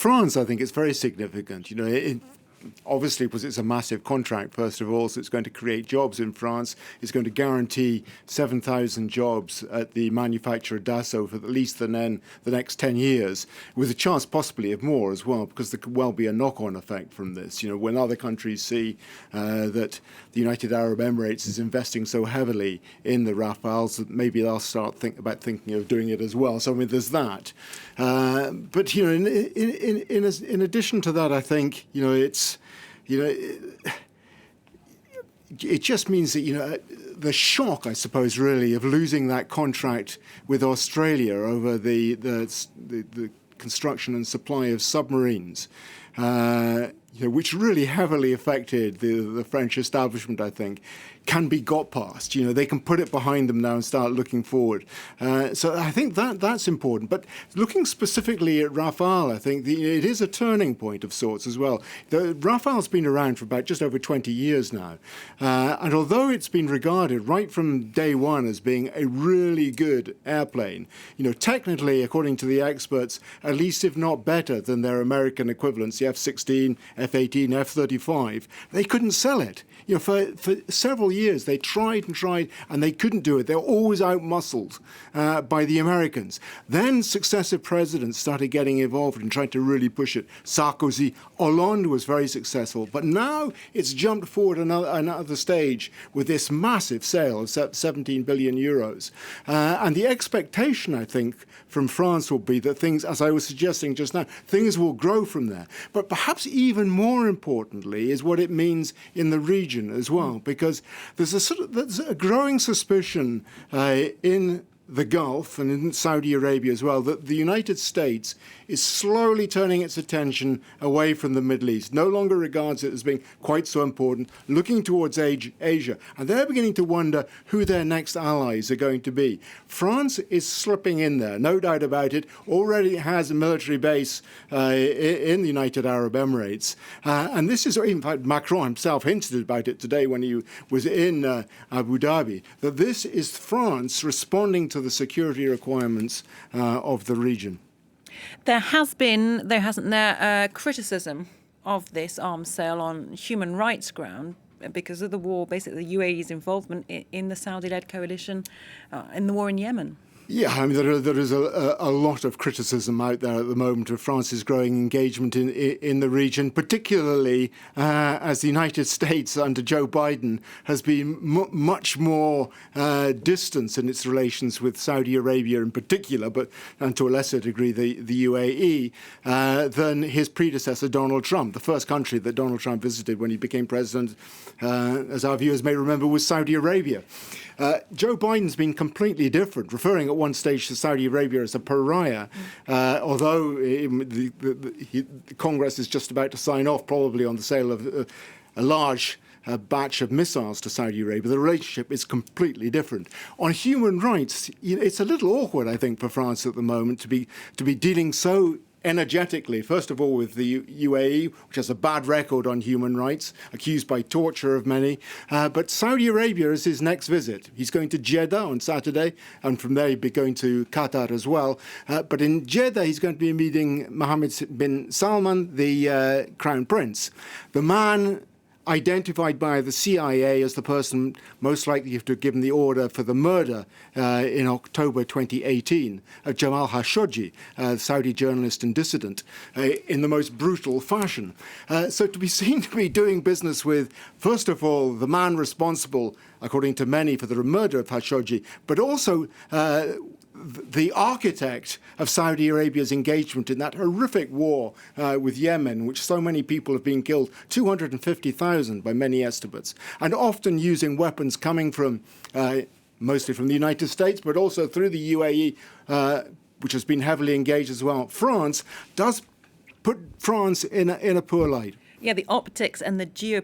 France, I think it's very significant. Obviously, because it's a massive contract, first of all, so it's going to create jobs in France. It's going to guarantee 7,000 jobs at the manufacturer Dassault for at least the next 10 years, with a chance possibly of more as well, because there could well be a knock-on effect from this. When other countries see that the United Arab Emirates is investing so heavily in the Rafales, that maybe they'll start thinking of doing it as well. So, there's that. But, in addition to that, I think, it just means that, the shock, I suppose, really, of losing that contract with Australia over the construction and supply of submarines, which really heavily affected the French establishment, I think, can be got past. They can put it behind them now and start looking forward. So I think that's important. But looking specifically at Rafale, I think it is a turning point of sorts as well. The Rafale's been around for about just over 20 years now. And although it's been regarded right from day one as being a really good airplane, technically, according to the experts, at least if not better than their American equivalents, the F-16, F-18, F-35, they couldn't sell it. For several years, they tried and they couldn't do it. They were always out-muscled by the Americans. Then successive presidents started getting involved and trying to really push it. Sarkozy, Hollande was very successful. But now it's jumped forward another stage with this massive sale of 17 billion euros. And the expectation, I think, from France will be that things, as I was suggesting just now, things will grow from there. But perhaps even more importantly is what it means in the region as well, because there's a growing suspicion in the Gulf and in Saudi Arabia as well that the United States is slowly turning its attention away from the Middle East, no longer regards it as being quite so important, looking towards Asia. And they're beginning to wonder who their next allies are going to be. France is slipping in there, no doubt about it, already has a military base in the United Arab Emirates. And this is, in fact, Macron himself hinted about it today when he was in Abu Dhabi, that this is France responding to the security requirements of the region. There hasn't there, criticism of this arms sale on human rights ground because of the war, basically the UAE's involvement in the Saudi-led coalition in the war in Yemen. Yeah, there is a lot of criticism out there at the moment of France's growing engagement in the region, particularly as the United States under Joe Biden has been much more distant in its relations with Saudi Arabia in particular, and to a lesser degree the UAE, than his predecessor Donald Trump. The first country that Donald Trump visited when he became president, as our viewers may remember, was Saudi Arabia. Joe Biden's been completely different, referring at one stage to Saudi Arabia as a pariah, although the Congress is just about to sign off probably on the sale of a large batch of missiles to Saudi Arabia. The relationship is completely different. On human rights, it's a little awkward, I think, for France at the moment to be dealing so energetically, first of all, with the UAE, which has a bad record on human rights, accused by torture of many. But Saudi Arabia is his next visit. He's going to Jeddah on Saturday, and from there he'll be going to Qatar as well. But in Jeddah, he's going to be meeting Mohammed bin Salman, the Crown Prince. The man identified by the CIA as the person most likely to have given the order for the murder in October 2018 of Jamal Khashoggi, Saudi journalist and dissident, in the most brutal fashion. So to be seen to be doing business with, first of all, the man responsible, according to many, for the murder of Khashoggi, but also the architect of Saudi Arabia's engagement in that horrific war with Yemen, which so many people have been killed, 250,000 by many estimates, and often using weapons coming from, mostly from the United States, but also through the UAE, which has been heavily engaged as well. France does put France in a poor light. Yeah, the optics and the geopolitics